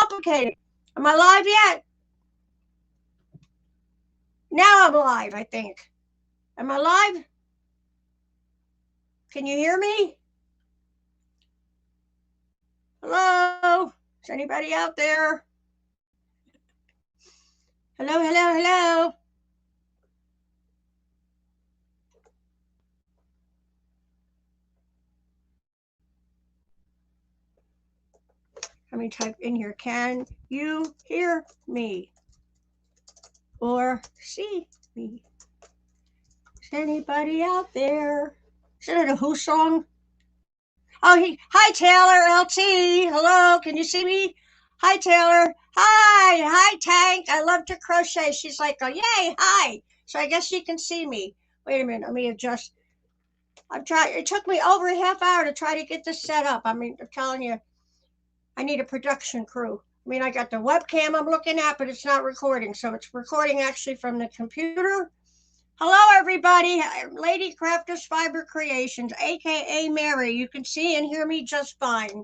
complicated. Am I live yet? Now I'm live, I think. Am I live? Can you hear me? Hello? Is anybody out there? Hello, hello, hello. Let me type in here. Can you hear me? Or see me? Is anybody out there? Is it a Who song? Oh, hi, Taylor, LT. Hello, can you see me? Hi, Taylor. Hi, Tank. I love to crochet. She's like, oh, yay, hi. So I guess she can see me. Wait a minute, let me adjust. I'm trying. It took me over a half hour to try to get this set up. I mean, I'm telling you, I need a production crew. I mean, I got the webcam I'm looking at, but it's not recording. So it's recording actually from the computer. Hello, everybody. Lady Crafters Fiber Creations, aka Mary. You can see and hear me just fine.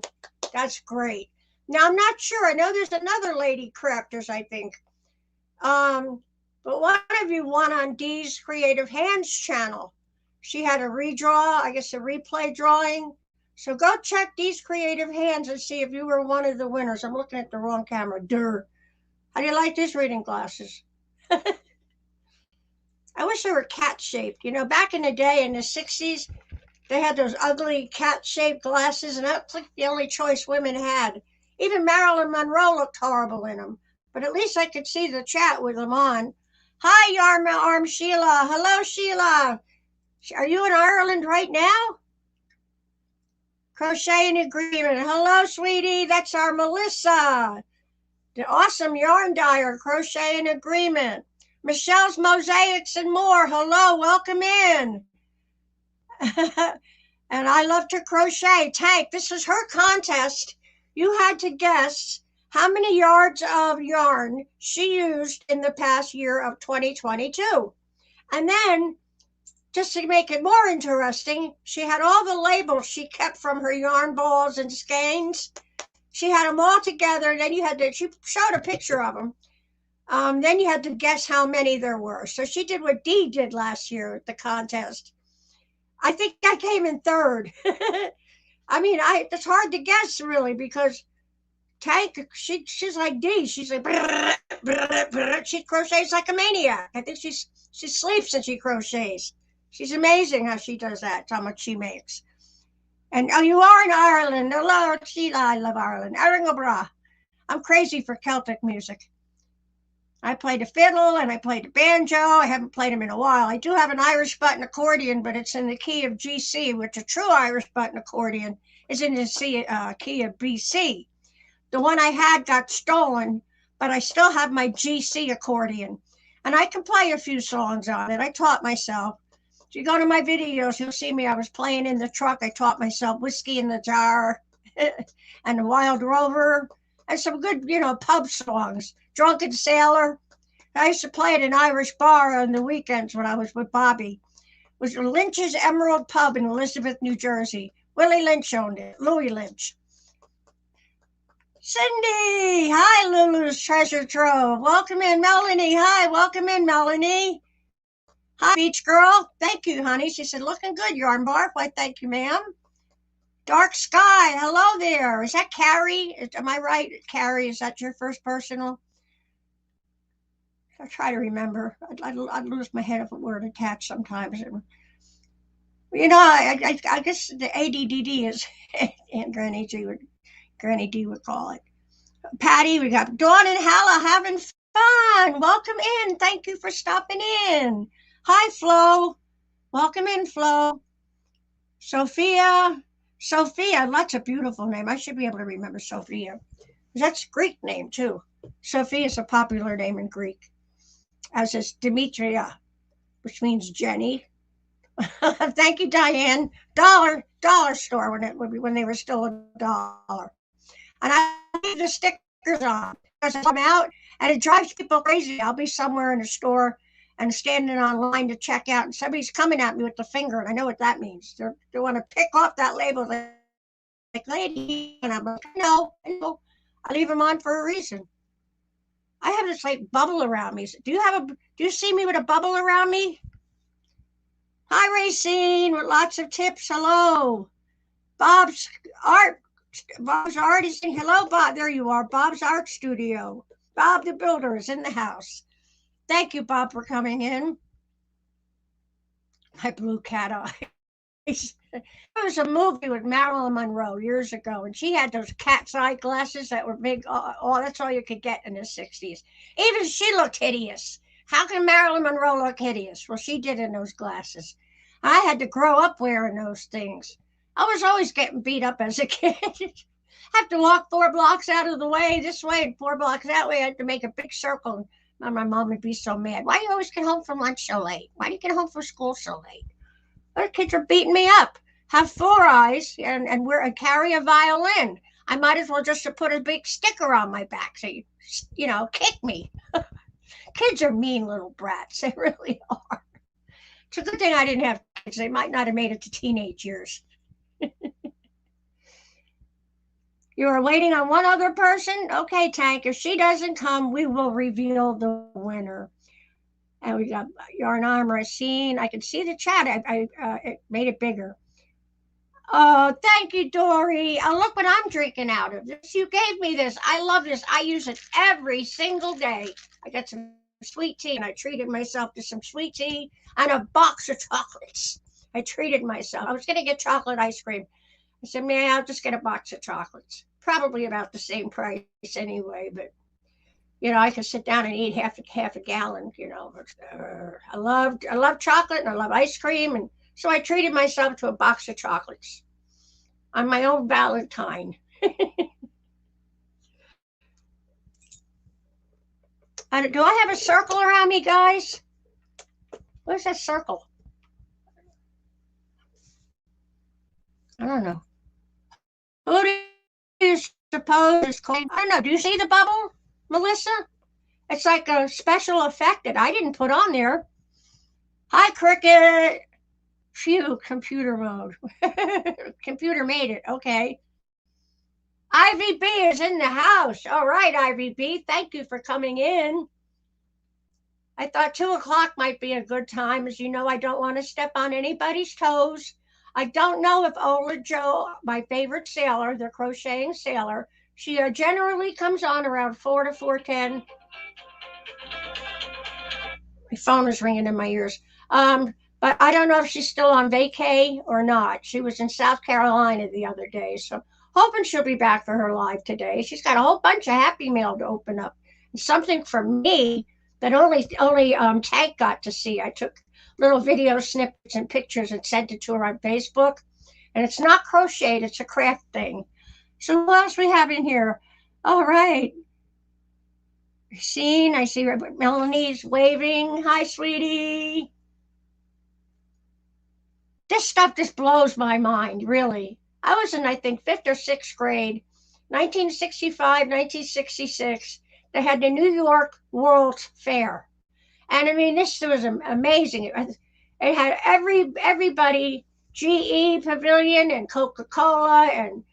That's great. Now, I'm not sure. I know there's another Lady Crafters, I think. But one of you won on Dee's Creative Hands channel. She had a redraw, I guess a replay drawing. So go check Dee's Creative Hands and see if you were one of the winners. I'm looking at the wrong camera. Durr. How do you like these reading glasses? I wish they were cat-shaped. You know, back in the day, in the 60s, they had those ugly cat-shaped glasses, and that's like the only choice women had. Even Marilyn Monroe looked horrible in them. But at least I could see the chat with them on. Hi, Yarma Arm Sheila. Hello, Sheila. Are you in Ireland right now? Crochet in Agreement. Hello, sweetie. That's our Melissa. The awesome yarn dyer, Crochet in Agreement. Michelle's Mosaics and More. Hello, welcome in. And I love to crochet. Tank, this is her contest. You had to guess how many yards of yarn she used in the past year of 2022. And then, just to make it more interesting, she had all the labels she kept from her yarn balls and skeins. She had them all together, and then she showed a picture of them. Then you had to guess how many there were. So she did what Dee did last year at the contest. I think I came in third. I mean, it's hard to guess really because Tank, she's like Dee. She's like, brr, brr, brr. She crochets like a maniac. I think she sleeps and she crochets. She's amazing how she does that. How much she makes. And oh, you are in Ireland. Hello, Sheila. I love Ireland. Aringobra. I'm crazy for Celtic music. I play the fiddle and I play the banjo. I haven't played them in a while. I do have an Irish button accordion, but it's in the key of GC, which a true Irish button accordion is in the key of BC. The one I had got stolen, but I still have my GC accordion. And I can play a few songs on it. I taught myself. If you go to my videos, you'll see me. I was playing in the truck. I taught myself Whiskey in the Jar and The Wild Rover and some good, pub songs. Drunken Sailor. I used to play at an Irish bar on the weekends when I was with Bobby. It was Lynch's Emerald Pub in Elizabeth, New Jersey. Willie Lynch owned it. Louis Lynch. Cindy! Hi, Lulu's Treasure Trove. Welcome in, Melanie. Hi, welcome in, Melanie. Hi, Beach Girl. Thank you, honey. She said, looking good, Yarn Bark. Why, thank you, ma'am. Dark Sky. Hello there. Is that Carrie? Am I right? Carrie, is that your first personal? I try to remember. I'd lose my head if it were attached sometimes. I guess the ADDD is, and Granny D would call it. Patty, we got Dawn and Halla having fun. Welcome in. Thank you for stopping in. Hi, Flo. Welcome in, Flo. Sophia, that's a beautiful name. I should be able to remember Sophia. That's a Greek name, too. Sophia is a popular name in Greek, as is Demetria, which means Jenny. Thank you, Diane. Dollar store when they were still $1. And I leave the stickers on because I'm out and it drives people crazy. I'll be somewhere in a store and standing on line to check out, and somebody's coming at me with the finger, and I know what that means. They want to pick off that label, like, lady, and I'm like, no, I leave them on for a reason. I have this like bubble around me. Do you see me with a bubble around me? Hi, Racine, with lots of tips. Hello. Bob's art. Bob's art is in. Hello, Bob. There you are. Bob's art studio. Bob the builder is in the house. Thank you, Bob, for coming in. My blue cat eyes. There was a movie with Marilyn Monroe years ago, and she had those cat's eye glasses that were big. Oh, that's all you could get in the 60s. Even she looked hideous. How can Marilyn Monroe look hideous? Well, she did in those glasses. I had to grow up wearing those things. I was always getting beat up as a kid. Have to walk 4 blocks out of the way this way and 4 blocks that way. I had to make a big circle. And my mom would be so mad. Why do you always get home from lunch so late? Why do you get home from school so late? Other kids are beating me up. Have 4 eyes and carry a violin. I might as well just have put a big sticker on my back so kick me. Kids are mean little brats. They really are. It's a good thing I didn't have kids. They might not have made it to teenage years. You are waiting on one other person? Okay, Tank. If she doesn't come, we will reveal the winner. And we got Yarn Armor Scene. I can see the chat. I made it bigger. Oh, thank you, Dory. Oh, look what I'm drinking out of this. You gave me this. I love this. I use it every single day. I got some sweet tea, and I treated myself to some sweet tea and a box of chocolates. I treated myself. I was going to get chocolate ice cream. I said, man, I'll just get a box of chocolates. Probably about the same price anyway, but I could sit down and eat half a gallon. I love chocolate and I love ice cream, and so I treated myself to a box of chocolates on my own Valentine. Do I have a circle around me, guys? Where's that circle? I don't know. Who do you suppose is called? I don't know. Do you see the bubble, Melissa? It's like a special effect that I didn't put on there. Hi, Cricket. Phew, computer mode. Computer made it. Okay. Ivy B is in the house. All right, Ivy B. Thank you for coming in. I thought 2 o'clock might be a good time. As you know, I don't want to step on anybody's toes. I don't know if Ola Joe, my favorite sailor, the crocheting sailor, she generally comes on around 4 to 4:10. My phone is ringing in my ears. But I don't know if she's still on vacay or not. She was in South Carolina the other day, so hoping she'll be back for her live today. She's got a whole bunch of Happy Mail to open up. And something for me that only Tank got to see. I took little video snippets and pictures and sent it to her on Facebook. And it's not crocheted, it's a craft thing. So what else we have in here? All right. I see Melanie's waving. Hi, sweetie. This stuff just blows my mind, really. I was in, I think, 5th or 6th grade, 1965, 1966. They had the New York World's Fair. And I mean, this was amazing. It had everybody, GE Pavilion and Coca-Cola. And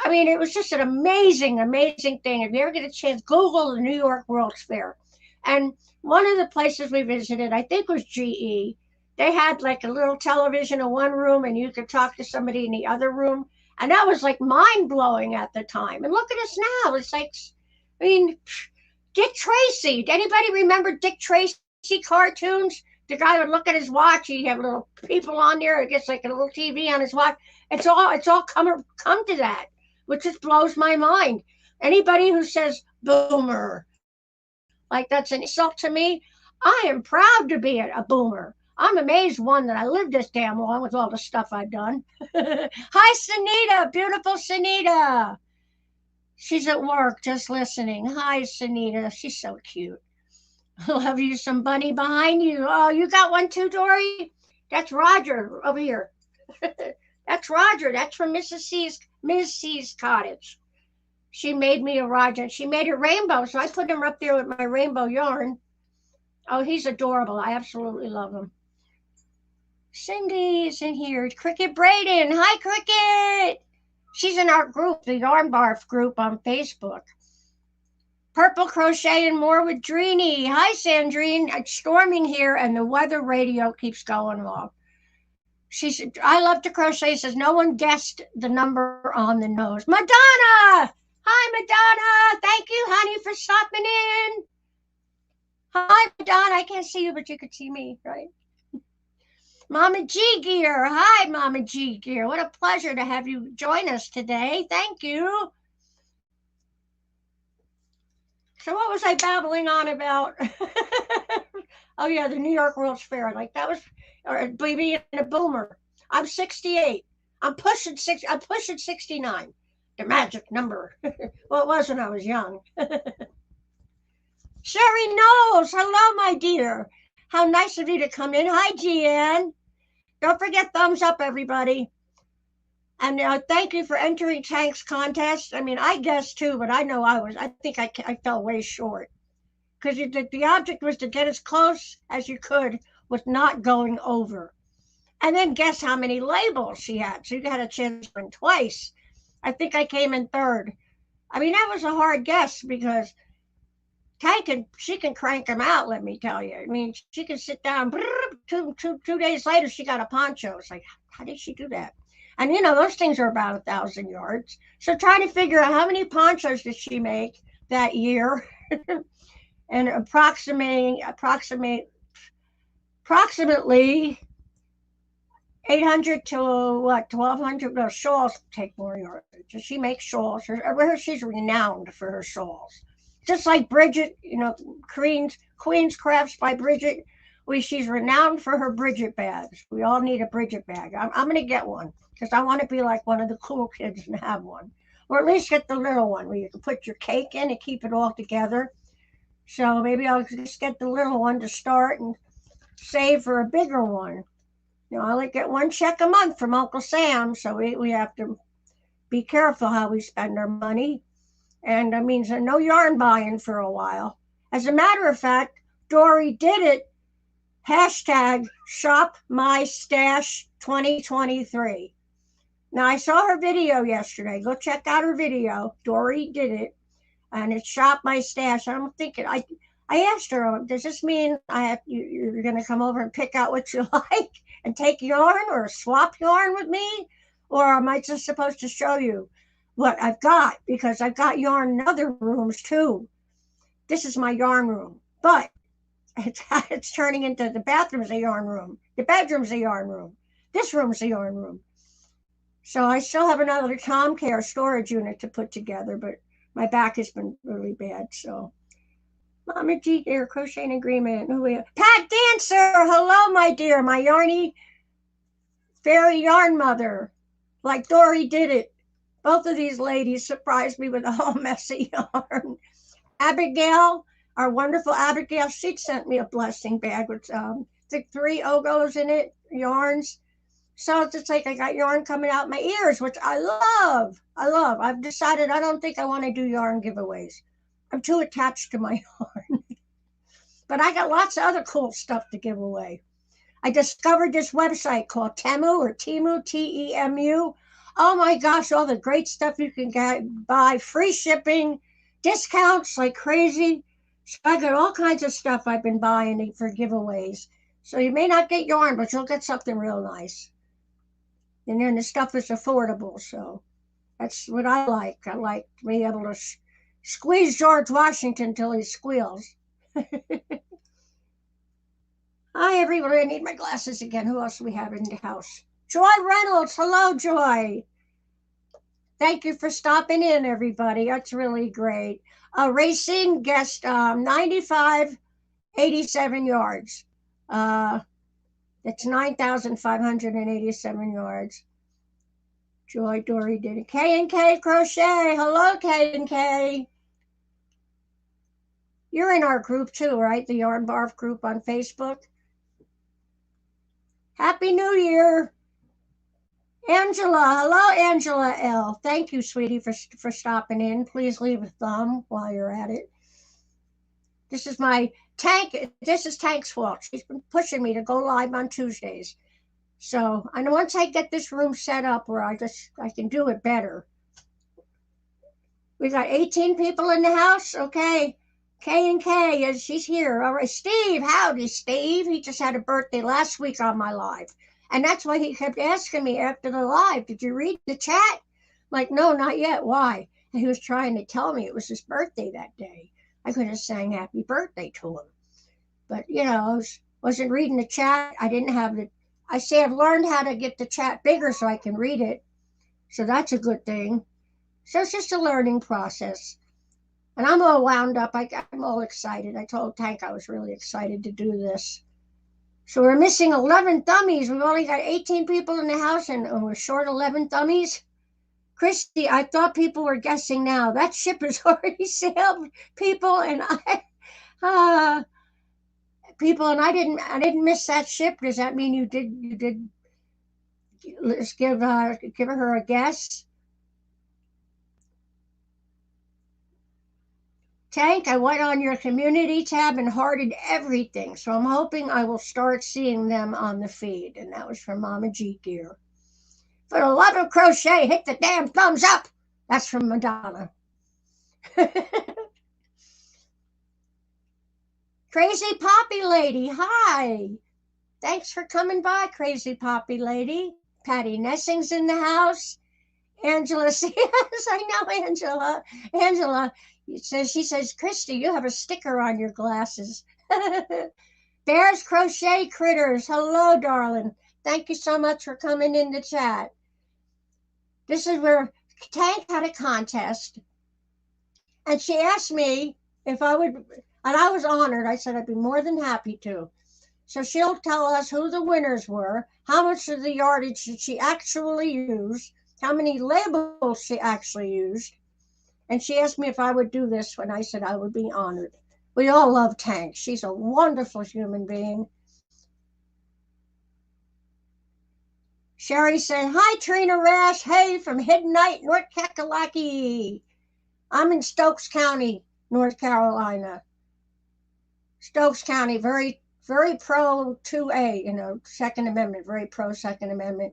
I mean, it was just an amazing, amazing thing. If you ever get a chance, Google the New York World's Fair. And one of the places we visited, I think, was GE. They had like a little television in one room and you could talk to somebody in the other room. And that was like mind blowing at the time. And look at us now. It's like, I mean, Dick Tracy. Anybody remember Dick Tracy cartoons? The guy would look at his watch. He'd have little people on there. It gets like a little TV on his watch. It's all come to that, which just blows my mind. Anybody who says boomer, like that's an insult to me, I am proud to be a boomer. I'm amazed, one, that I lived this damn long with all the stuff I've done. Hi, Sunita, beautiful Sunita. She's at work just listening. Hi, Sunita. She's so cute. Love you, some bunny behind you. Oh, you got one too, Dory? That's Roger over here. That's Roger. That's from Ms. C's cottage. She made me a Roger. She made a rainbow, so I put him up there with my rainbow yarn. Oh, he's adorable. I absolutely love him. Cindy is in here. Cricket Braden. Hi, Cricket. She's in our group, the Yarn Barf group on Facebook. Purple Crochet and More with Dreenie. Hi, Sandrine. It's storming here, and the weather radio keeps going off. She said, I love to crochet. Says, no one guessed the number on the nose. Madonna! Hi, Madonna. Thank you, honey, for stopping in. Hi, Madonna. I can't see you, but you can see me, right? Mama G Gear. Hi, Mama G Gear. What a pleasure to have you join us today. Thank you. So what was I babbling on about? Oh yeah, the New York World's Fair. Like that was, or being a boomer. I'm 68. I'm pushing 69. The magic number. Well, it was when I was young. Sherry Knowles. Hello, my dear. How nice of you to come in. Hi, Jeanne. Don't forget thumbs up, everybody. And thank you for entering Tank's contest. I mean, I guessed too, but I think I fell way short. Because the object was to get as close as you could with not going over. And then guess how many labels she had. So you had a chance to win twice. I think I came in third. I mean, that was a hard guess because she can crank them out, let me tell you. I mean, she can sit down. 2 days later, she got a poncho. It's like, how did she do that? And, those things are about 1,000 yards. So trying to figure out how many ponchos did she make that year and approximately 800 to 1,200. No, shawls take more yards. She makes shawls. She's renowned for her shawls. Just like Bridget, Queen's Crafts by Bridget. She's renowned for her Bridget bags. We all need a Bridget bag. I'm going to get one because I want to be like one of the cool kids and have one. Or at least get the little one where you can put your cake in and keep it all together. So maybe I'll just get the little one to start and save for a bigger one. I only get one check a month from Uncle Sam, so we have to be careful how we spend our money. And that means no yarn buying for a while. As a matter of fact, Dory did it. Hashtag shop my stash 2023. Now, I saw her video yesterday. Go check out her video. Dory did it. And it's shop my stash. I'm thinking, I asked her, does this mean you're going to come over and pick out what you like and take yarn or swap yarn with me? Or am I just supposed to show you what I've got? Because I've got yarn in other rooms too. This is my yarn room. But it's turning into the bathroom's a yarn room. The bedroom's a yarn room. This room's a yarn room. So I still have another Tom Care storage unit to put together, but my back has been really bad. So, Mama G, dear, crocheting agreement. Pat Dancer, hello, my dear, my yarny fairy yarn mother. Like Dory did it. Both of these ladies surprised me with a whole messy yarn. Abigail, our wonderful Abigail, she sent me a blessing bag with 3 Ogos in it, yarns. So it's like I got yarn coming out my ears, which I love. I've decided I don't think I want to do yarn giveaways. I'm too attached to my yarn. But I got lots of other cool stuff to give away. I discovered this website called Temu or Temu, Temu. Oh my gosh, all the great stuff you can buy, free shipping, discounts like crazy. So I got all kinds of stuff I've been buying for giveaways. So you may not get yarn, but you'll get something real nice. And then the stuff is affordable, so that's what I like. I like to be able to squeeze George Washington till he squeals. Hi, everybody. I need my glasses again. Who else do we have in the house? Joy Reynolds. Hello, Joy. Thank you for stopping in, everybody. That's really great. Racing guessed 9587 yards. That's 9,587 yards. Joy Dory did it. K&K Crochet. Hello, K&K. You're in our group too, right? The Yarn Barf group on Facebook. Happy New Year. Angela. Hello, Angela L. Thank you, sweetie, for stopping in. Please leave a thumb while you're at it. This is Tank's fault. She's been pushing me to go live on Tuesdays. So, and once I get this room set up where I can do it better. We got 18 people in the house. Okay. K and K, is she's here. All right. Steve, howdy, Steve. He just had a birthday last week on my live. And that's why he kept asking me after the live, did you read the chat? I'm like, no, not yet. Why? And he was trying to tell me it was his birthday that day. I could have sang happy birthday to him. But, I wasn't reading the chat. I didn't have the, I say I've learned how to get the chat bigger so I can read it. So that's a good thing. So it's just a learning process. And I'm all wound up. I'm all excited. I told Tank I was really excited to do this. So we're missing 11 thummies. We've only got 18 people in the house and we're short 11 thummies. Christy, I thought people were guessing now. That ship has already sailed, people, and I didn't miss that ship. Does that mean you did let's give her a guess? Tank, I went on your community tab and hearted everything, so I'm hoping I will start seeing them on the feed. And that was from Mama G Gear. For the love of crochet, hit the damn thumbs up. That's from Madonna. Crazy Poppy Lady, hi. Thanks for coming by, Crazy Poppy Lady. Patty Nessing's in the house. Angela, yes, I know Angela. Angela, she says, Christy, you have a sticker on your glasses. Bears Crochet Critters, hello, darling. Thank you so much for coming in the chat. This is where Tank had a contest, and she asked me if I would, and I was honored. I said I'd be more than happy to. So she'll tell us who the winners were, how much of the yardage did she actually use, how many labels she actually used. And she asked me if I would do this when I said I would be honored. We all love Tank. She's a wonderful human being. Sherry said, hi, Trina Rash. Hey, from Hidden Night, North Kakalaki. I'm in Stokes County, North Carolina. Stokes County, very, very pro 2A, Second Amendment, very pro Second Amendment.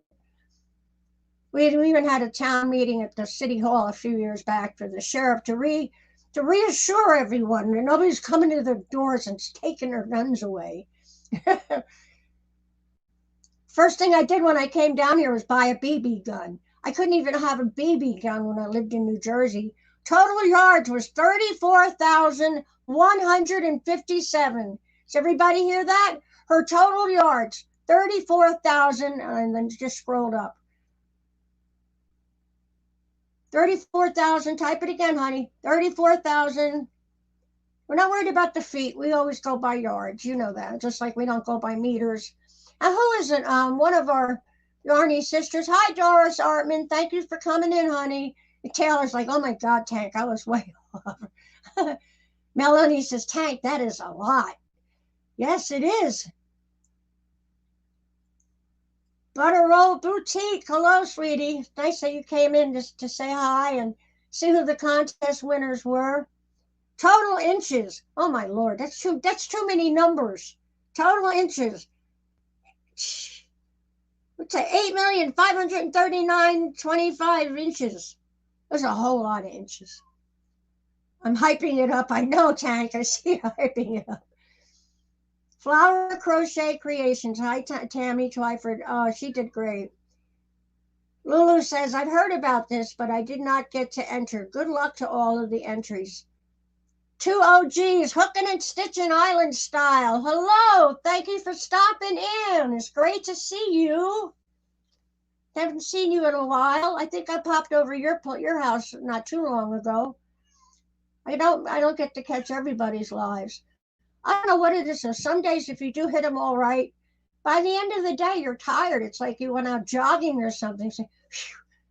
We even had a town meeting at the city hall a few years back for the sheriff to reassure everyone that nobody's coming to their doors and taking their guns away. First thing I did when I came down here was buy a BB gun. I couldn't even have a BB gun when I lived in New Jersey. Total yards was 34,157. Does everybody hear that? Her total yards, 34,000, and then just scrolled up. 34,000, type it again, honey. 34,000. We're not worried about the feet. We always go by yards. You know that, just like we don't go by meters. And who is it? One of our Yarny sisters. Hi, Doris Artman. Thank you for coming in, honey. And Taylor's like, oh my God, Tank, I was way off. Melanie says, Tank, that is a lot. Yes, it is. Butter Roll Boutique. Hello, sweetie. Nice that you came in to say hi and see who the contest winners were. Total inches. Oh my Lord, that's too many numbers. Total inches. What's that? 8,539,25 inches. That's a whole lot of inches. I'm hyping it up. I know, Tank. I see you hyping it up. Flower Crochet Creations. Hi, Tammy Twyford. Oh, she did great. Lulu says, I've heard about this, but I did not get to enter. Good luck to all of the entries. 2 OGs, hooking and stitching island style. Hello, thank you for stopping in. It's great to see you. Haven't seen you in a while. I think I popped over your house not too long ago. I don't get to catch everybody's lives. I don't know what it is. So some days, if you do hit them all right, by the end of the day, you're tired. It's like you went out jogging or something. Say,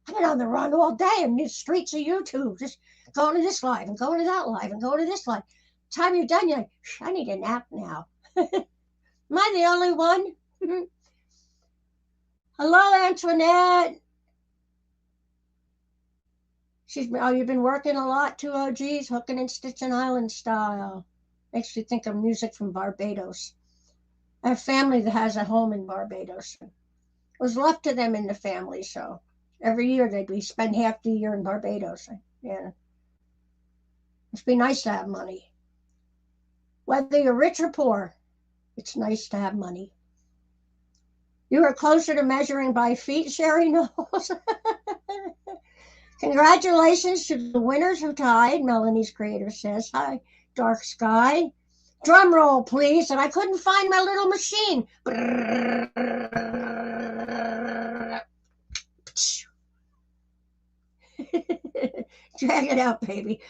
I've been on the run all day in the streets of YouTube, just going to this live and going to that live and going to this live. Time you're done, you're like, I need a nap now. Am I the only one? Hello, Antoinette. You've been working a lot, 2 OGs, hooking and stitching island style. Makes me think of music from Barbados. I have family that has a home in Barbados. It was left to them in the family, so every year we spend half the year in Barbados. Yeah. Must be nice to have money. Whether you're rich or poor, it's nice to have money. You are closer to measuring by feet, Sherry knows. Congratulations to the winners who tied, Melanie's creator says. Hi, Dark Sky. Drum roll, please. And I couldn't find my little machine. Drag it out, baby.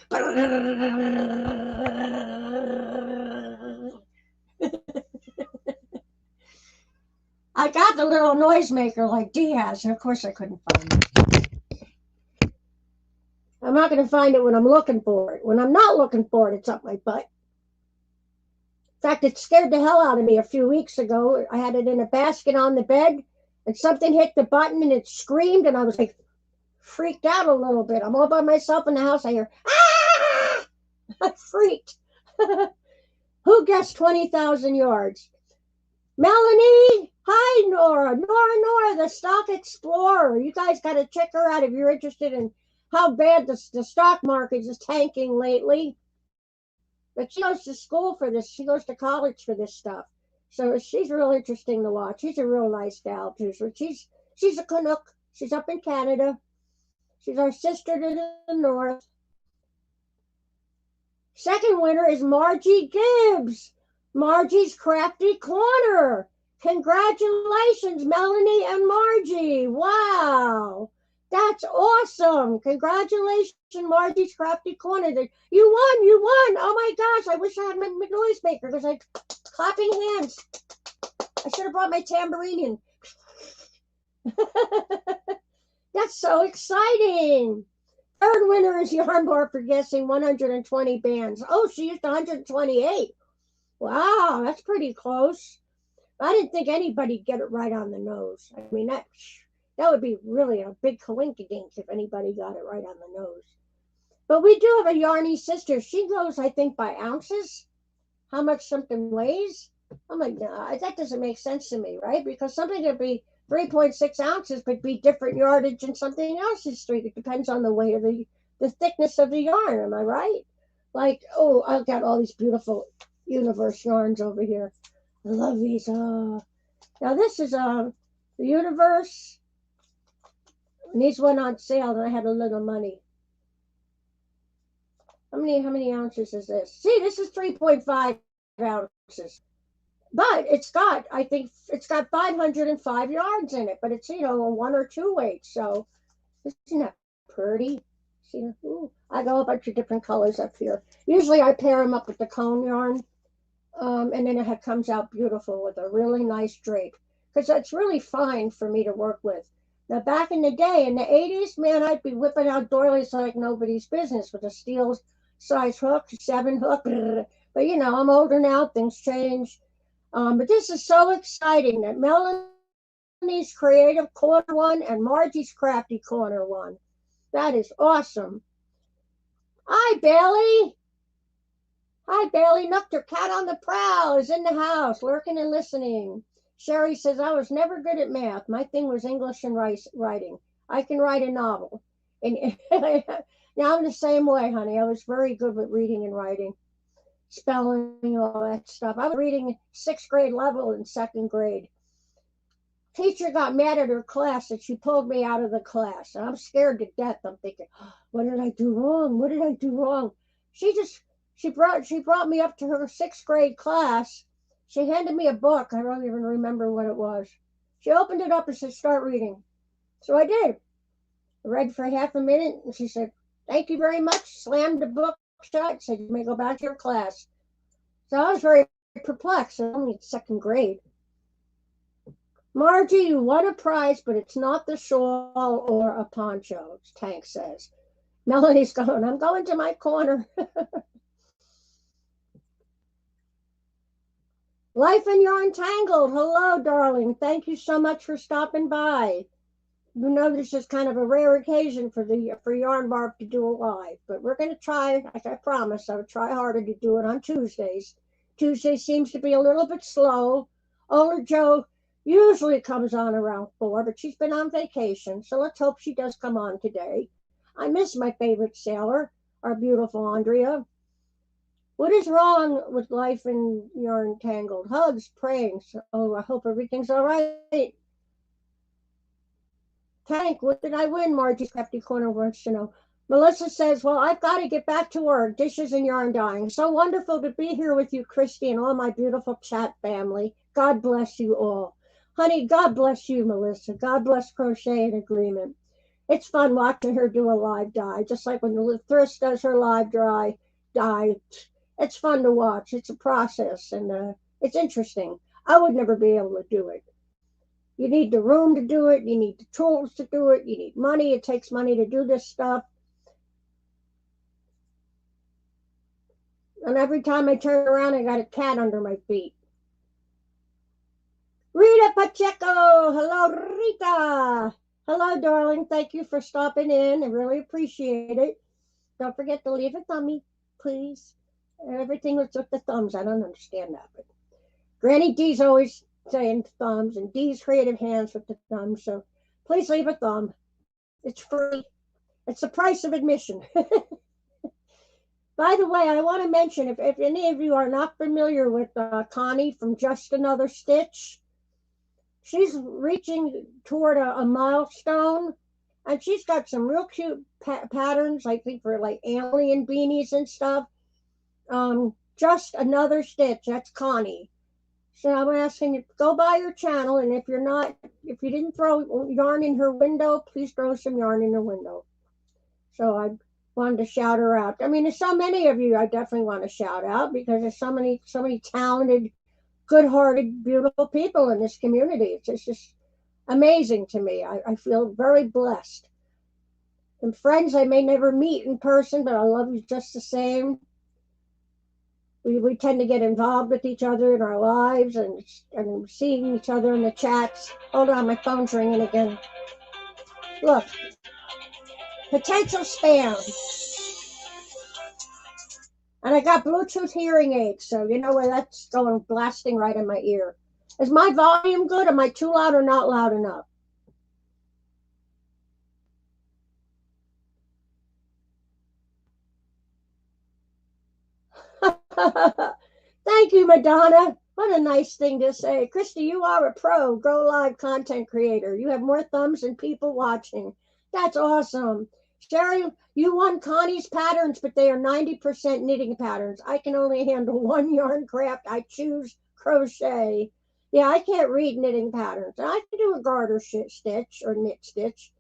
I got the little noisemaker like Dee has, and of course I couldn't find it. I'm not going to find it when I'm looking for it. When I'm not looking for it, it's up my butt. In fact, it scared the hell out of me a few weeks ago. I had it in a basket on the bed, and something hit the button, and it screamed, and I was like freaked out a little bit. I'm all by myself in the house. I hear, ah! I freaked. Who guessed 20,000 yards? Melanie! Hi, Nora. Nora, the stock explorer. You guys got to check her out if you're interested in how bad the stock market is tanking lately. But she goes to school for this. She goes to college for this stuff. So she's real interesting to watch. She's a real nice gal, too. So she's a Canuck. She's up in Canada. She's our sister to the north. Second winner is Margie Gibbs. Margie's Crafty Corner. Congratulations, Melanie and Margie. Wow. That's awesome. Congratulations, Margie's Crafty Corner. You won. Oh my gosh, I wish I had my noisemaker because I clapping hands. I should have brought my tambourine in. That's so exciting. Third winner is Yarn Bar for guessing 120 bands. Oh, she used 128. Wow, that's pretty close. I didn't think anybody'd get it right on the nose. I mean, that would be really a big coinkydink if anybody got it right on the nose. But we do have a Yarny sister. She goes, I think, by ounces, how much something weighs. I'm like, nah, that doesn't make sense to me, right? Because something could be 3.6 ounces, but be different yardage and something else is 3. It depends on the weight of the thickness of the yarn. Am I right? Like, oh, I've got all these beautiful Universe yarns over here. I love these. Now this is the Universe. And these went on sale, and I had a little money. How many ounces is this? See, this is 3.5 ounces. But I think it's got 505 yards in it, but it's, a 1 or 2 weight. So isn't that pretty? See, ooh, I got a bunch of different colors up here. Usually I pair them up with the cone yarn. And then it comes out beautiful with a really nice drape. Because that's really fine for me to work with. Now, back in the day, in the 80s, man, I'd be whipping out doilies like nobody's business with a steel size hook, 7 hook. But, I'm older now. Things change. But this is so exciting that Melanie's Creative Corner won and Margie's Crafty Corner won. That is awesome. Hi, Bailey. Hi, Bailey. Nookter, cat on the prowl, is in the house, lurking and listening. Sherry says, I was never good at math. My thing was English and writing. I can write a novel. And now I'm the same way, honey. I was very good with reading and writing, spelling, all that stuff. I was reading 6th grade level in 2nd grade. Teacher got mad at her class and she pulled me out of the class. And I'm scared to death. I'm thinking, what did I do wrong? What did I do wrong? She brought me up to her 6th grade class. She handed me a book. I don't even remember what it was. She opened it up and said, start reading. So I did. I read for half a minute and she said, thank you very much. Slammed the book shut. Said, you may go back to your class. So I was very perplexed. I'm only in 2nd grade. Margie, you won a prize, but it's not the shawl or a poncho, Tank says. Melanie's going, I'm going to my corner. Life in Yarn Tangled. Hello, darling. Thank you so much for stopping by. You know, this is kind of a rare occasion for Yarn Barb to do a live, but we're going to try, like I promised, I would try harder to do it on Tuesdays. Tuesday seems to be a little bit slow. Ola Joe usually comes on around 4, but she's been on vacation, so let's hope she does come on today. I miss my favorite sailor. our beautiful Andrea. What is wrong with life in yarn tangled? Hugs, praying. Oh, I hope everything's all right. Tank, what did I win? Margie's crafty corner wants to know. Melissa says, well, I've got to get back to work. Dishes and yarn dyeing. So wonderful to be here with you, Christy, and all my beautiful chat family. God bless you all. Honey, God bless you, Melissa. God bless Crochet in Agreement. It's fun watching her do a live dye, just like when Thrift does her live dye. It's fun to watch. It's a process, and it's interesting. I would never be able to do it. You need the room to do it. You need the tools to do it. You need money. It takes money to do this stuff. And every time I turn around, I got a cat under my feet. Rita Pacheco. Hello, Rita. Hello, darling. Thank you for stopping in. I really appreciate it. Don't forget to leave a thumbie, please. Everything was with the thumbs. I don't understand that. But Granny D's always saying thumbs, and D's creative hands with the thumbs. So please leave a thumb. It's free. It's the price of admission. By the way, I want to mention, if any of you are not familiar with Connie from Just Another Stitch, she's reaching toward a milestone, and she's got some real cute patterns, I think, for like alien beanies and stuff. Just Another Stitch, that's Connie. So I'm asking you, go by her channel, and if you didn't throw yarn in her window, please throw some yarn in her window. So I wanted to shout her out. I mean, there's so many of you I definitely want to shout out because there's so many talented, good-hearted, beautiful people in this community. It's just amazing to me. I feel very blessed. And friends I may never meet in person, but I love you just the same. We tend to get involved with each other in our lives and seeing each other in the chats. Hold on, my phone's ringing again. Look, potential spam. And I got Bluetooth hearing aids, so you know where that's going blasting right in my ear. Is my volume good? Am I too loud or not loud enough? Thank you, Madonna. What a nice thing to say. Christy, you are a pro Go Live content creator. You have more thumbs than people watching. That's awesome. Sherry, you won Connie's patterns, but they are 90% knitting patterns. I can only handle one yarn craft. I choose crochet. Yeah, I can't read knitting patterns. I can do a garter stitch or knit stitch.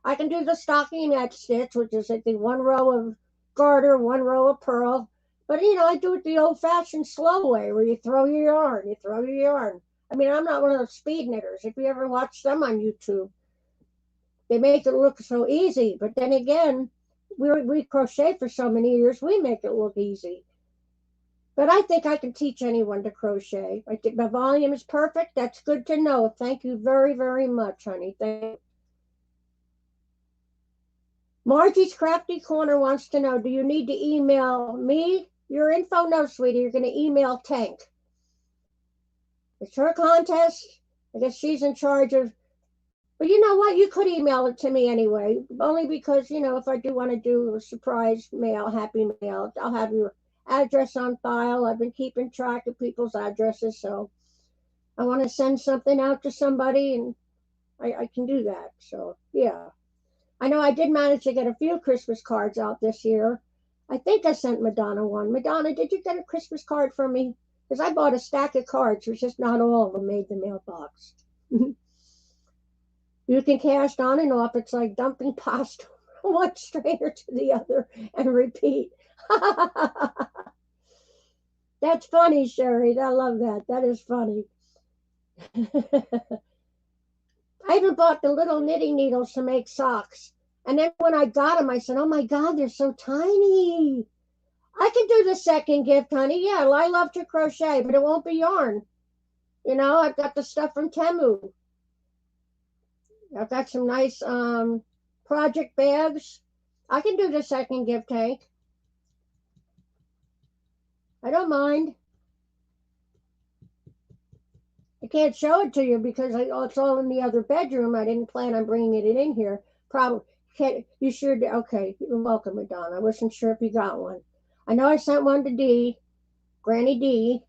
I can do the stockinette stitch, which is like the one row of garter, one row of purl. But I do it the old-fashioned slow way, where you throw your yarn. I mean, I'm not one of those speed knitters. If you ever watch them on YouTube, they make it look so easy. But then again, we crochet for so many years, we make it look easy. But I think I can teach anyone to crochet. I think my volume is perfect. That's good to know. Thank you very, very much, honey. Thank you. Margie's Crafty Corner wants to know, do you need to email me your info? No, sweetie, you're going to email Tank. It's her contest. I guess she's in charge of, but you know what? You could email it to me anyway, only because, if I do want to do a surprise mail, happy mail, I'll have your address on file. I've been keeping track of people's addresses, so I want to send something out to somebody, and I can do that. So, yeah. I know I did manage to get a few Christmas cards out this year. I think I sent Madonna one. Madonna, did you get a Christmas card from me? Because I bought a stack of cards. It's just not all of them made the mailbox. You can cast on and off. It's like dumping pasta from one strainer to the other and repeat. That's funny, Sherry. I love that. That is funny. I even bought the little knitting needles to make socks. And then when I got them, I said, oh my God, they're so tiny. I can do the second gift, honey. Yeah, I love to crochet, but it won't be yarn. I've got the stuff from Temu. I've got some nice project bags. I can do the second gift, Tank. I don't mind. I can't show it to you because it's all in the other bedroom. I didn't plan on bringing it in here. Probably You sure did. Okay, you're welcome, Madonna. I wasn't sure if you got one. I know I sent one to D, Granny D.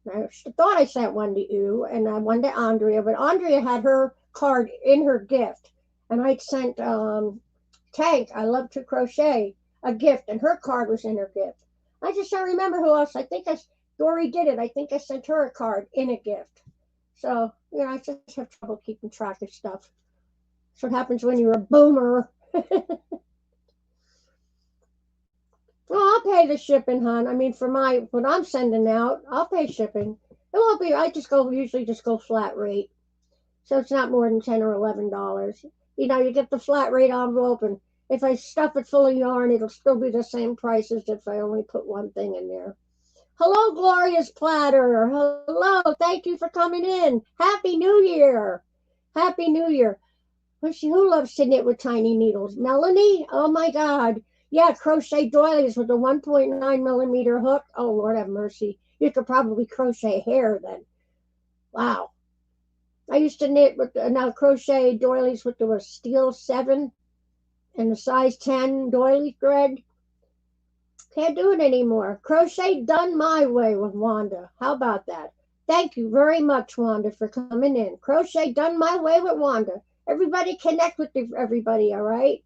I thought I sent one to you and one to Andrea, but Andrea had her card in her gift, and I'd sent Tank, I love to crochet, a gift, and her card was in her gift. I just don't remember who else. I think Dory did it. I think I sent her a card in a gift. So, I just have trouble keeping track of stuff. That's what happens when you're a boomer. Well, I'll pay the shipping, hon. I mean, for what I'm sending out, I'll pay shipping. It won't be. I usually just go flat rate, so it's not more than $10 or $11. You get the flat rate envelope, and if I stuff it full of yarn, it'll still be the same price as if I only put one thing in there. Hello, Gloria's Platter. Hello, thank you for coming in. Happy New Year. Happy New Year. Who loves to knit with tiny needles? Melanie? Oh my God. Yeah, crochet doilies with a 1.9 millimeter hook. Oh, Lord have mercy. You could probably crochet hair then. Wow. I used to knit with crochet doilies with the steel 7 and the size 10 doily thread. Can't do it anymore. Crochet done my way with Wanda. How about that? Thank you very much, Wanda, for coming in. Crochet done my way with Wanda. Everybody connect with everybody, all right?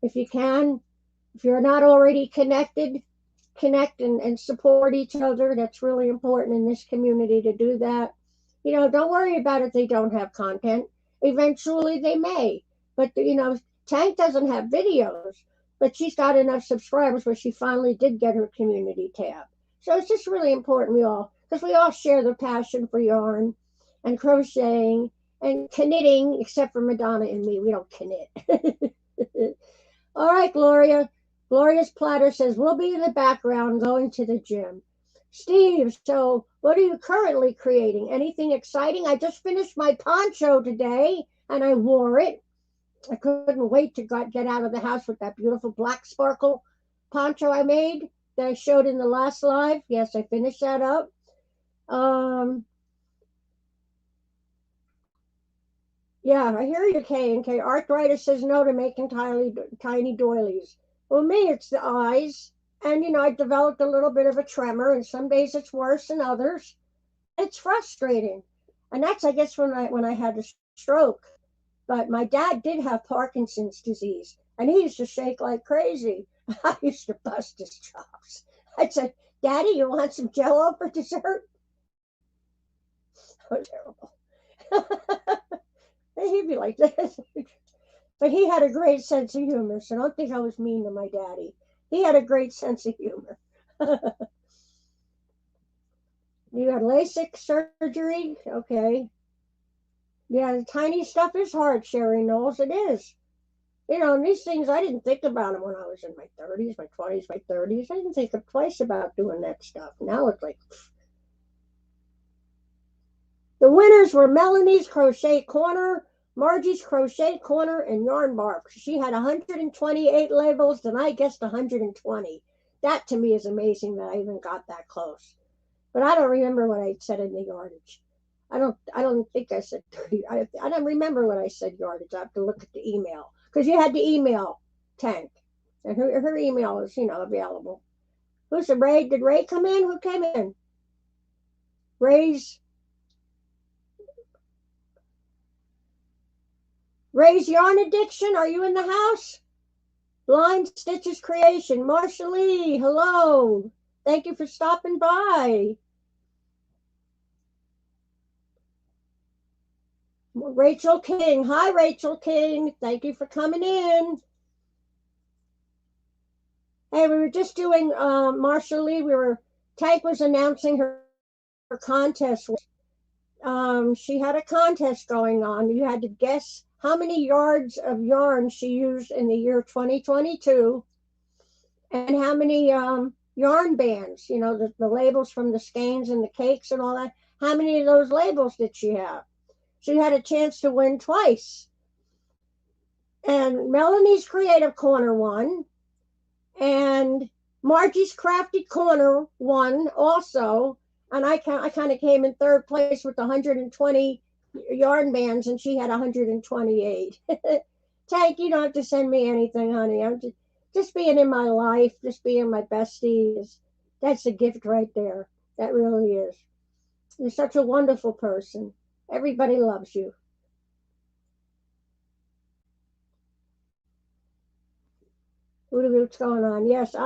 If you can. If you're not already connected, connect and support each other. That's really important in this community to do that. Don't worry about if they don't have content. Eventually they may. But, Tank doesn't have videos, but she's got enough subscribers where she finally did get her community tab. So it's just really important because we all share the passion for yarn and crocheting and knitting, except for Madonna and me. We don't knit. All right, Gloria. Gloria's Platter says, we'll be in the background going to the gym. Steve, so what are you currently creating? Anything exciting? I just finished my poncho today, and I wore it. I couldn't wait to get out of the house with that beautiful black sparkle poncho I made that I showed in the last live. Yes, I finished that up. Yeah, I hear you, K&K. Arthritis says no to making tiny doilies. Well, me, it's the eyes. And, I developed a little bit of a tremor, and some days it's worse than others. It's frustrating. And that's, I guess, when I had a stroke. But my dad did have Parkinson's disease, and he used to shake like crazy. I used to bust his chops. I'd say, Daddy, you want some Jell-O for dessert? That was terrible. He'd be like this. But he had a great sense of humor, so don't think I was mean to my daddy. He had a great sense of humor. You had LASIK surgery? Okay. Yeah, the tiny stuff is hard, Sherry Knowles. It is. And these things, I didn't think about them when I was in my 30s, my 20s, my 30s. I didn't think twice about doing that stuff. Now it's like... The winners were Melanie's Crochet Corner, Margie's Crochet Corner, and Yarn Bar. She had 128 labels, and I guessed 120. That to me is amazing that I even got that close. But I don't remember what I said in the yardage. I don't think I said 30. I don't remember what I said yardage. I have to look at the email. Because you had to email Tank. And her email is, available. Who's the Ray? Did Ray come in? Who came in? Ray's Yarn Addiction, are you in the house? Blind Stitches Creation, Marsha Lee, hello. Thank you for stopping by. Rachel King, hi Rachel King, thank you for coming in. Hey, we were just doing Marsha Lee, Tank was announcing her contest. She had a contest going on. You had to guess how many yards of yarn she used in the year 2022 and how many yarn bands, the labels from the skeins and the cakes and all that. How many of those labels did she have? She had a chance to win twice. And Melanie's Creative Corner won, and Margie's Crafty Corner won also. And I kind of came in third place with 120 yarn bands, and she had 128. Tank, you don't have to send me anything, honey. I'm just being in my life, just being my bestie that's a gift right there. That really is. You're such a wonderful person. Everybody loves you. What's going on? Yes,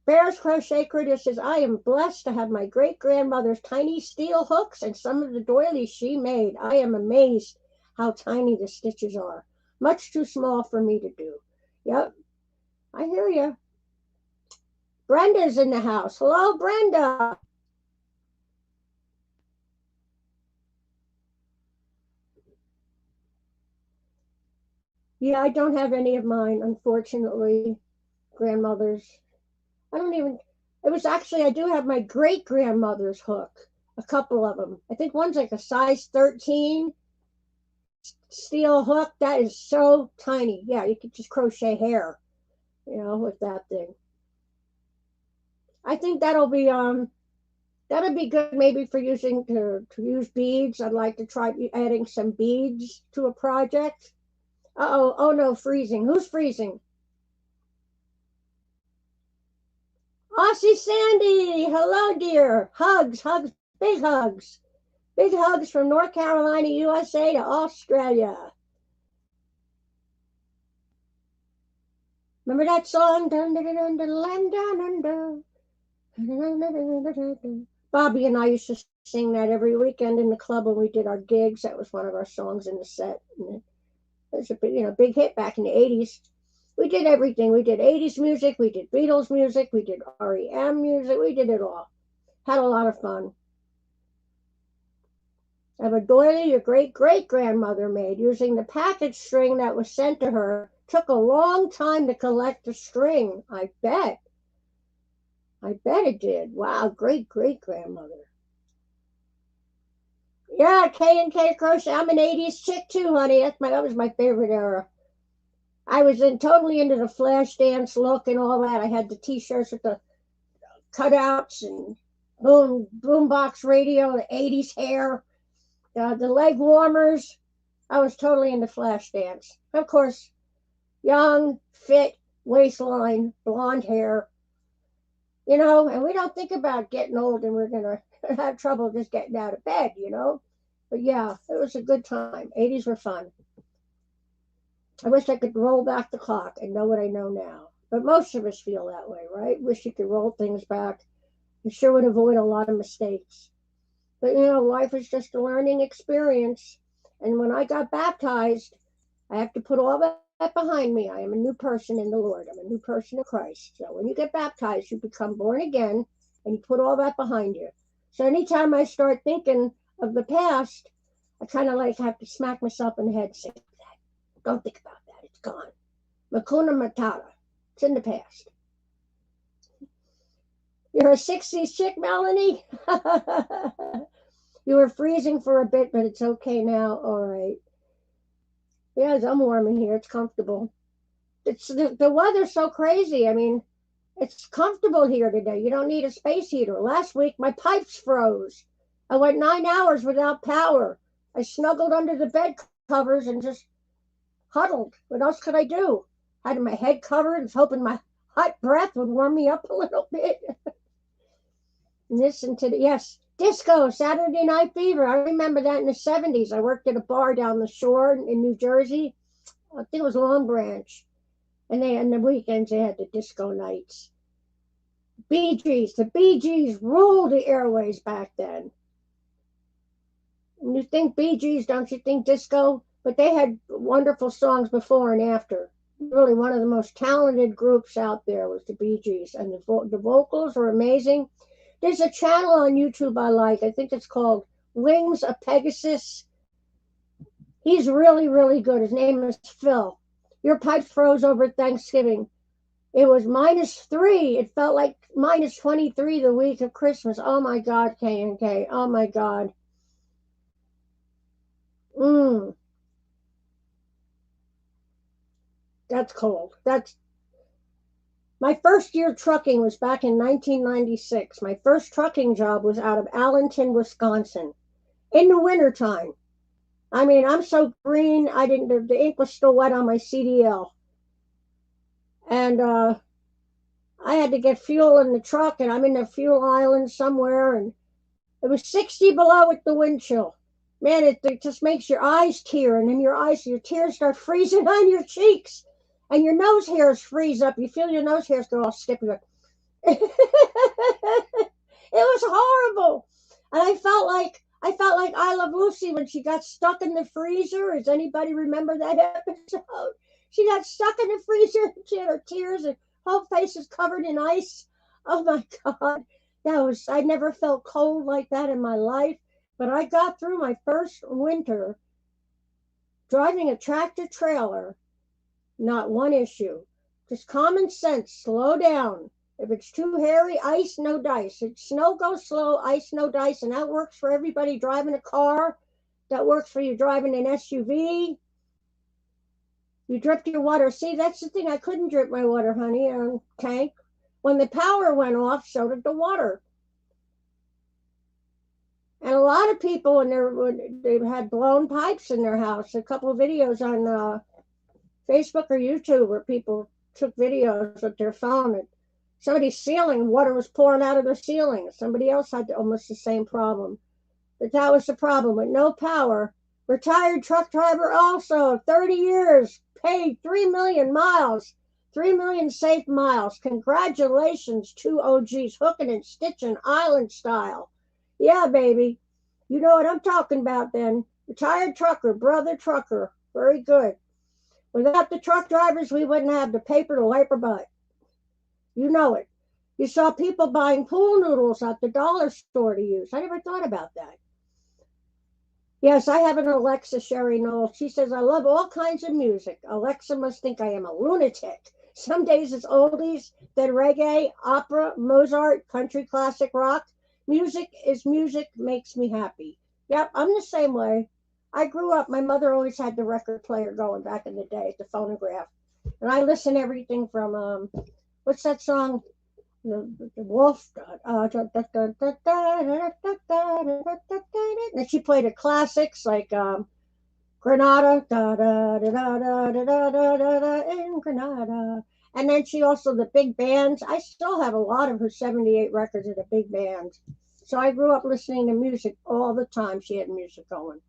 Bear's Crochet Critter says, I am blessed to have my great grandmother's tiny steel hooks and some of the doilies she made. I am amazed how tiny the stitches are. Much too small for me to do. Yep, I hear you. Brenda's in the house. Hello, Brenda. Yeah, I don't have any of mine, unfortunately, grandmother's. I don't even, it was actually, I do have my great grandmother's hook, a couple of them. I think one's like a size 13 steel hook. That is so tiny. Yeah, you could just crochet hair, with that thing. I think that'll be good maybe for using to use beads. I'd like to try adding some beads to a project. Oh no, freezing. Who's freezing? Aussie Sandy, hello, dear. Hugs, hugs, big hugs. Big hugs from North Carolina, USA to Australia. Remember that song? Dun, dun, dun, dun, dun, dun, dun, dun. Bobby and I used to sing that every weekend in the club when we did our gigs. That was one of our songs in the set. And it was a big hit back in the 80s. We did everything. We did 80s music. We did Beatles music. We did REM music. We did it all. Had a lot of fun. I have a doily your great-great-grandmother made using the package string that was sent to her. Took a long time to collect the string. I bet it did. Wow, great-great-grandmother. Yeah, K&K Crochet. I'm an 80s chick too, honey. That was my favorite era. I was totally into the flash dance look and all that. I had the t-shirts with the cutouts and boombox radio, the 80s hair, the leg warmers. I was totally into flash dance. Of course, young, fit, waistline, blonde hair, and we don't think about getting old and we're going to have trouble just getting out of bed. But yeah, it was a good time. 80s were fun. I wish I could roll back the clock and know what I know now. But most of us feel that way, right? Wish you could roll things back. You sure would avoid a lot of mistakes. But life is just a learning experience. And when I got baptized, I have to put all that behind me. I am a new person in the Lord. I'm a new person in Christ. So when you get baptized, you become born again and you put all that behind you. So anytime I start thinking of the past, I kind of like have to smack myself in the head and say, don't think about that. It's gone. Makuna Matata. It's in the past. You're a 60s chick, Melanie? You were freezing for a bit, but it's okay now. All right. Yes, I'm warm in here. It's comfortable. It's the weather's so crazy. I mean, it's comfortable here today. You don't need a space heater. Last week, my pipes froze. I went 9 hours without power. I snuggled under the bed covers and just huddled. What else could I do? Had my head covered and was hoping my hot breath would warm me up a little bit. Listen to yes, disco, Saturday Night Fever. I remember that in the 70s. I worked at a bar down the shore in New Jersey. I think it was Long Branch. And on the weekends they had the disco nights. The Bee Gees ruled the airways back then. When you think Bee Gees, don't you think disco? But they had wonderful songs before and after. Really, one of the most talented groups out there was the Bee Gees, and the vocals were amazing. There's a channel on YouTube I like. I think it's called Wings of Pegasus. He's really, really good. His name is Phil. Your pipes froze over Thanksgiving. It was -3. It felt like -23 the week of Christmas. Oh my God, K&K. Oh my God. That's cold. My first year trucking was back in 1996. My first trucking job was out of Allenton, Wisconsin, in the wintertime. I mean, I'm so green. I didn't. The ink was still wet on my CDL, and I had to get fuel in the truck, and I'm in a fuel island somewhere, and it was 60 below with the wind chill. Man, it just makes your eyes tear, and then your tears start freezing on your cheeks, and your nose hairs freeze up. You feel your nose hairs go all sticky. It was horrible, and I felt like I Love Lucy when she got stuck in the freezer. Does anybody remember that episode? She got stuck in the freezer. She had her tears and whole face is covered in ice. Oh my God, I never felt cold like that in my life. But I got through my first winter driving a tractor trailer. Not one issue. Just common sense. Slow down. If it's too hairy, ice, no dice. If snow goes slow, ice, no dice. And that works for everybody driving a car. That works for you driving an SUV. You dripped your water. See, that's the thing. I couldn't drip my water, honey, on tank. When the power went off, so did the water. And a lot of people, they had blown pipes in their house. A couple of videos on Facebook or YouTube where people took videos with their phone and somebody's ceiling, water was pouring out of their ceiling. Somebody else had almost the same problem. But that was the problem with no power. Retired truck driver also, 30 years, paid 3 million miles, 3 million safe miles. Congratulations, two OGs, hooking and stitching island style. Yeah, baby. You know what I'm talking about then. Retired trucker, brother trucker. Very good. Without the truck drivers, we wouldn't have the paper to wipe our butt. You know it. You saw people buying pool noodles at the dollar store to use. I never thought about that. Yes, I have an Alexa, Sherry Knoll. She says, I love all kinds of music. Alexa must think I am a lunatic. Some days it's oldies, then reggae, opera, Mozart, country classic rock. Music is music, makes me happy. Yep, I'm the same way. I grew up, my mother always had the record player going back in the day, the phonograph. And I listen to everything from, what's that song? The wolf. And she played the classics like Granada, da da da da da da da da da in Granada. And then she also the big bands. I still have a lot of her 78 records of the big bands. So I grew up listening to music all the time. She had music going.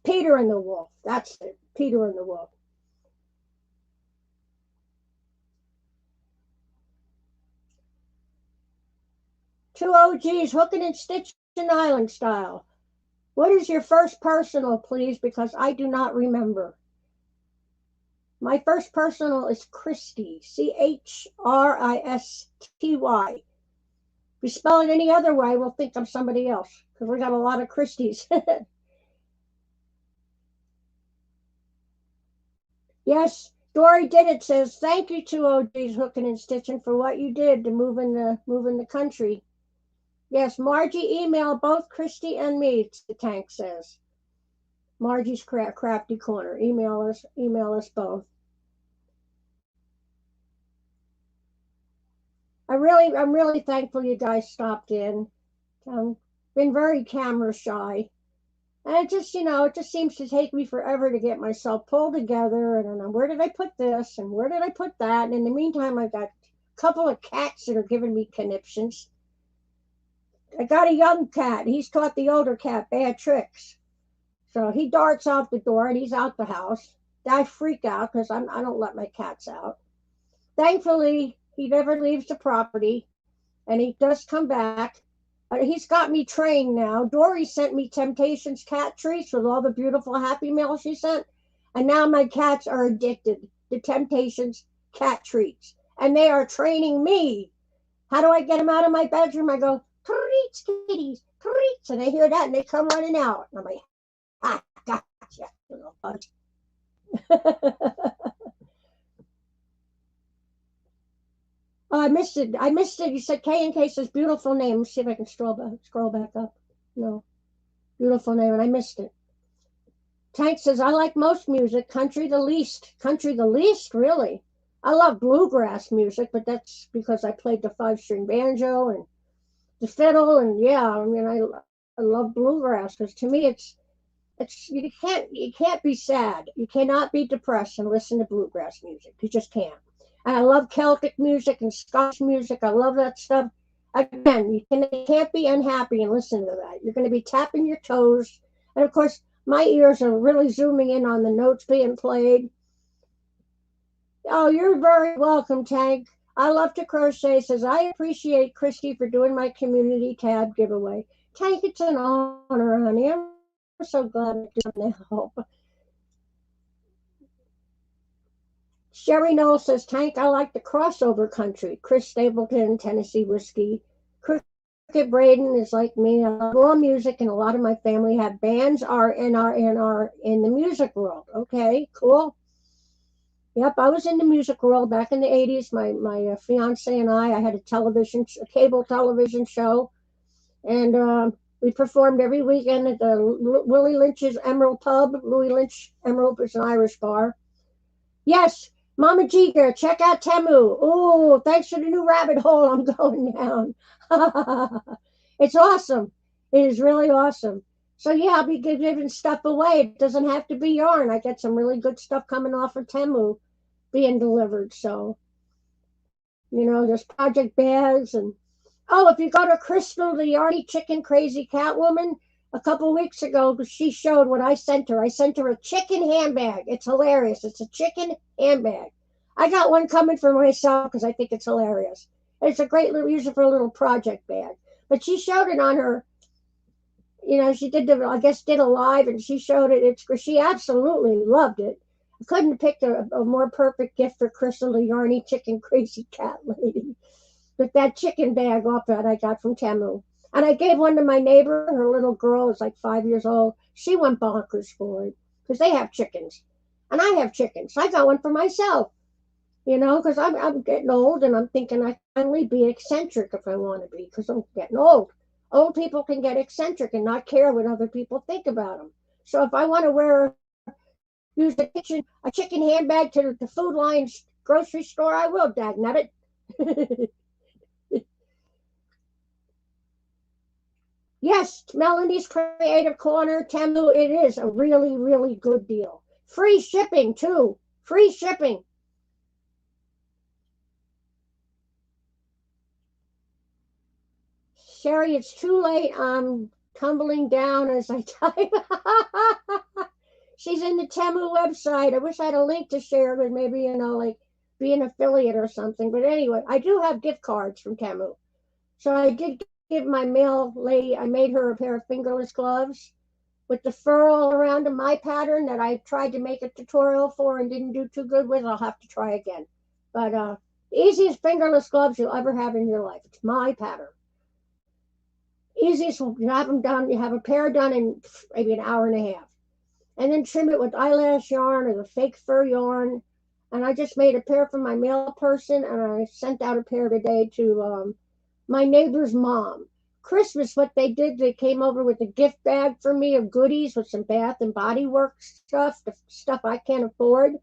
Peter and the Wolf. That's it. Peter and the Wolf. Two OGs hooking and stitching island style. What is your first personal, please? Because I do not remember. My first personal is Christy, Christy. If you spell it any other way, we'll think I'm somebody else because we got a lot of Christies. Yes, Dory did it. Says thank you to OG's hooking and stitching for what you did to move in the country. Yes, Margie emailed both Christy and me. The tank says Margie's crafty corner. Email us both. I'm really thankful you guys stopped in. Been very camera shy. And it just seems to take me forever to get myself pulled together. And I don't know, where did I put this and where did I put that? And in the meantime, I've got a couple of cats that are giving me conniptions. I got a young cat. He's taught the older cat bad tricks. So he darts out the door and he's out the house. I freak out because I don't let my cats out. Thankfully, he never leaves the property and he does come back. He's got me trained now. Dory sent me Temptations cat treats with all the beautiful Happy Meal she sent. And now my cats are addicted to Temptations cat treats. And they are training me. How do I get them out of my bedroom? I go, treats, kitties, treats. And they hear that and they come running out. And I'm like, gotcha, little bunch. Oh, I missed it. You said K and K says beautiful name. Let's see if I can scroll back up. No, beautiful name, and I missed it. Tank says I like most music, country the least. Country the least, really. I love bluegrass music, but that's because I played the 5-string banjo and the fiddle, and yeah, I mean I love bluegrass because to me it's you can't be sad. You cannot be depressed and listen to bluegrass music. You just can't. And I love Celtic music and Scottish music. I love that stuff. Again, you can't be unhappy and listen to that. You're going to be tapping your toes. And of course, my ears are really zooming in on the notes being played. Oh, you're very welcome, Tank. I love to crochet. Says I appreciate Christy for doing my community tab giveaway. Tank, it's an honor, honey. I'm so glad I did something to help. Sherry Knoll says, Tank, I like the crossover country. Chris Stapleton, Tennessee Whiskey. Cricket Braden is like me. I love all music, and a lot of my family have bands, are in the music world. Okay, cool. Yep, I was in the music world back in the 80s. My fiance and I had a cable television show, and we performed every weekend at the Willie Lynch's Emerald Pub. Louis Lynch Emerald is an Irish bar. Yes, Mama Giga, check out Temu. Oh, thanks for the new rabbit hole I'm going down. It's awesome. It is really awesome. So yeah, I'll be giving stuff away. It doesn't have to be yarn. I get some really good stuff coming off of Temu being delivered. So, there's project bags and oh, if you go to Crystal, the Yarny Chicken Crazy Catwoman, a couple weeks ago, she showed what I sent her. I sent her a chicken handbag. It's hilarious. It's a chicken handbag. I got one coming for myself because I think it's hilarious. It's a great little use it for a little project bag. But she showed it on her. She did a live and she showed it. She absolutely loved it. I couldn't have picked a more perfect gift for Crystal, the Yarny Chicken Crazy Cat Lady. With that chicken bag off that I got from Temu. And I gave one to my neighbor. Her little girl is like 5 years old. She went bonkers for it because they have chickens. And I have chickens. So I got one for myself, because I'm getting old and I'm thinking I finally be eccentric if I want to be because I'm getting old. Old people can get eccentric and not care what other people think about them. So if I want to use a chicken handbag to the Food Lion's grocery store, I will, dagnut it. Yes, Melanie's Creative Corner, Temu, it is a really, really good deal. Free shipping, too. Free shipping. Sherry, it's too late. I'm tumbling down as I type. She's in the Temu website. I wish I had a link to share, but maybe, like be an affiliate or something. But anyway, I do have gift cards from Temu. So I did give my mail lady, I made her a pair of fingerless gloves with the fur all around in my pattern that I tried to make a tutorial for and didn't do too good with. I'll have to try again. But the easiest fingerless gloves you'll ever have in your life. It's my pattern. Easiest, you have them done, you have a pair done in maybe an hour and a half. And then trim it with eyelash yarn or the fake fur yarn. And I just made a pair for my mail person, and I sent out a pair today to my neighbor's mom. Christmas, what they did, they came over with a gift bag for me of goodies with some Bath and Body Works stuff, the stuff I can't afford,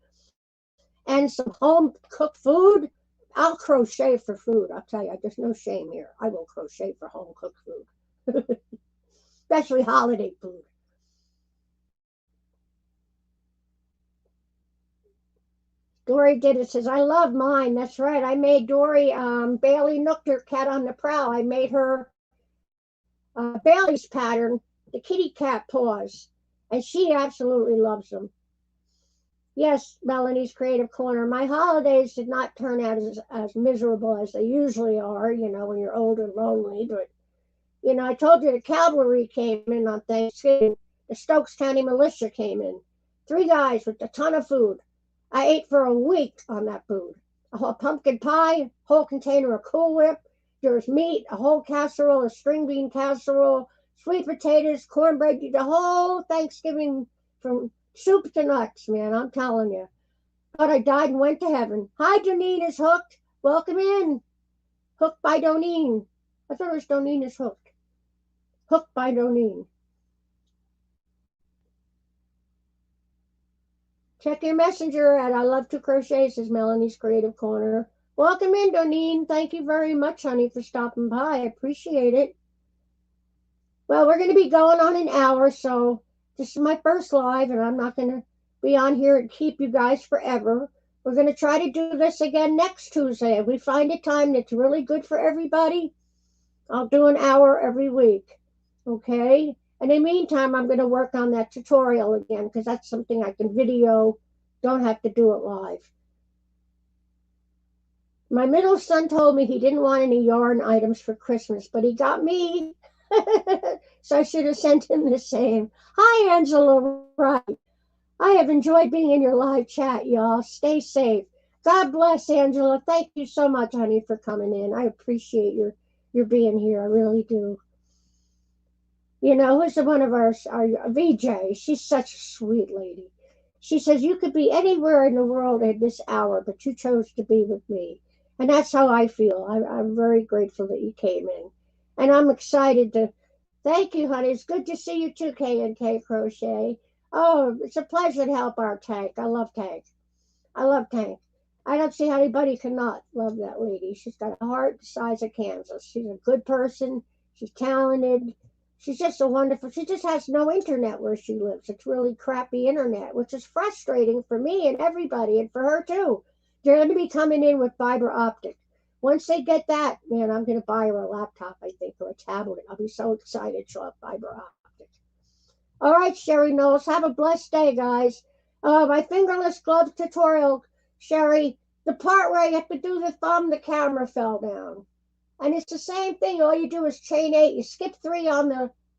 and some home cooked food. I'll crochet for food. I'll tell you, there's no shame here. I will crochet for home cooked food, especially holiday food. Dory did it, says, I love mine. That's right. I made Dory Bailey Nookter Cat on the Prowl. I made her Bailey's pattern, the kitty cat paws, and she absolutely loves them. Yes, Melanie's Creative Corner. My holidays did not turn out as miserable as they usually are, when you're old and lonely. But, I told you the cavalry came in on Thanksgiving. The Stokes County Militia came in. 3 guys with a ton of food. I ate for a week on that food. A whole pumpkin pie, whole container of Cool Whip. There's meat, a whole casserole, a string bean casserole, sweet potatoes, cornbread, the whole Thanksgiving from soup to nuts, man, I'm telling you. But I died and went to heaven. Hi, Donine is hooked. Welcome in. Hooked by Donine. I thought it was Donine is hooked. Hooked by Donine. Check your messenger at I Love to Crochet, says Melanie's Creative Corner. Welcome in, Donine. Thank you very much, honey, for stopping by. I appreciate it. Well, we're going to be going on an hour, so this is my first live, and I'm not going to be on here and keep you guys forever. We're going to try to do this again next Tuesday. If we find a time that's really good for everybody, I'll do an hour every week. Okay? And in the meantime, I'm going to work on that tutorial again because that's something I can video, don't have to do it live. My middle son told me he didn't want any yarn items for Christmas, but he got me. So I should have sent him the same. Hi, Angela Wright. I have enjoyed being in your live chat, y'all. Stay safe. God bless, Angela. Thank you so much, honey, for coming in. I appreciate your being here. I really do. You know, who's one of our VJ? She's such a sweet lady. She says, you could be anywhere in the world at this hour, but you chose to be with me. And that's how I feel. I'm very grateful that you came in. And I'm excited to, thank you, honey. It's good to see you too, K&K Crochet. Oh, it's a pleasure to help our Tank. I love Tank. I love Tank. I don't see how anybody cannot love that lady. She's got a heart the size of Kansas. She's a good person. She's talented. She's just a wonderful, she just has no internet where she lives. It's really crappy internet, which is frustrating for me and everybody, and for her too. They're going to be coming in with fiber optic. Once they get that, man, I'm going to buy her a laptop, I think, or a tablet. I'll be so excited she'll have fiber optic. All right, Sherry Knowles, have a blessed day, guys. My fingerless glove tutorial, Sherry, the part where you have to do the thumb, the camera fell down. And it's the same thing. All you do is chain 8. You skip 3 on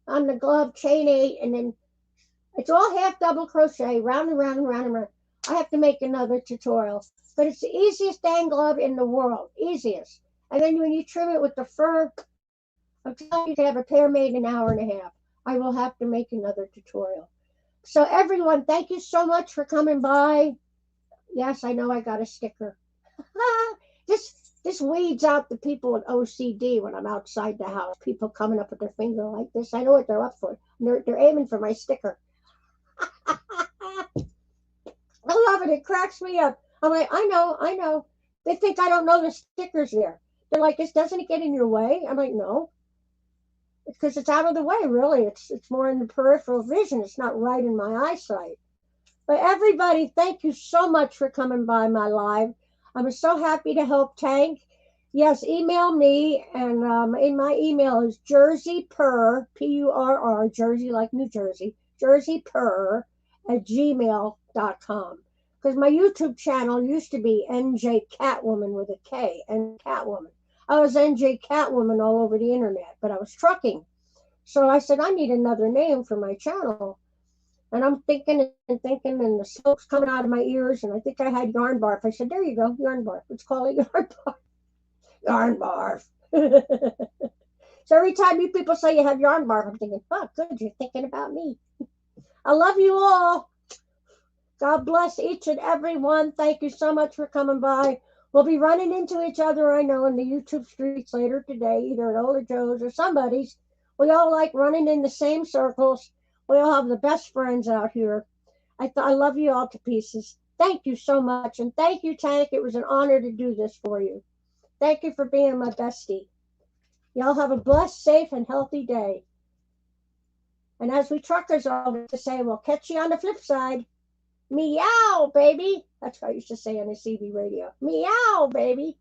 the glove, chain 8, and then it's all half double crochet, round and round and round and round. I have to make another tutorial, but it's the easiest dang glove in the world, easiest. And then when you trim it with the fur, I'm telling you to have a pair made in an hour and a half. I will have to make another tutorial. So everyone, thank you so much for coming by. Yes, I know I got a sticker. This weeds out the people with OCD when I'm outside the house. People coming up with their finger like this. I know what they're up for. They're aiming for my sticker. I love it. It cracks me up. I'm like, I know. They think I don't know the sticker's there. They're like, doesn't it get in your way? I'm like, no. It's because it's out of the way, really. It's more in the peripheral vision. It's not right in my eyesight. But everybody, thank you so much for coming by my live. I'm so happy to help Tank. Yes, email me, and in my email is jerseypurr, P-U-R-R, Jersey like New Jersey, jerseypurr at gmail.com. Because my YouTube channel used to be NJ Catwoman with a K, and Catwoman. I was NJ Catwoman all over the internet, but I was trucking. So I said, I need another name for my channel. And I'm thinking and thinking, and the smoke's coming out of my ears, and I think I had yarn barf. I said, there you go, yarn barf. Let's call it yarn barf. Yarn barf. So every time you people say you have yarn barf, I'm thinking, oh, good, you're thinking about me. I love you all. God bless each and every one. Thank you so much for coming by. We'll be running into each other, I know, in the YouTube streets later today, either at Ola Joe's or somebody's. We all like running in the same circles. We all have the best friends out here. I love you all to pieces. Thank you so much. And thank you, Tank. It was an honor to do this for you. Thank you for being my bestie. Y'all have a blessed, safe, and healthy day. And as we truckers always say, we'll catch you on the flip side. Meow, baby. That's what I used to say on the CB radio. Meow, baby.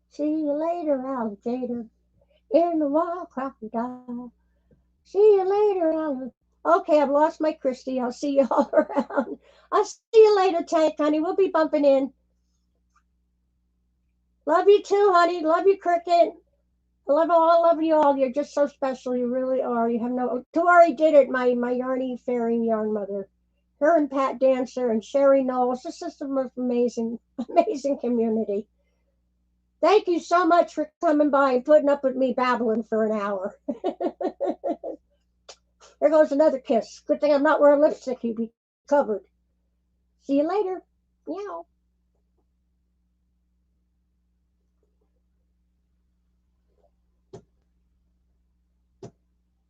See you later, alligator. In the wild crocodile. See you later, Alan. Okay, I've lost my Christy. I'll see you all around. I'll see you later, Tank, honey. We'll be bumping in. Love you too, honey. Love you, Cricket. I love you all. You're just so special. You really are. You have no. Tori did it, my yarny fairy yarn mother. Her and Pat Dancer and Sherry Knowles. This is the most amazing community. Thank you so much for coming by and putting up with me babbling for an hour. There goes another kiss. Good thing I'm not wearing lipstick. You'd be covered. See you later. Meow.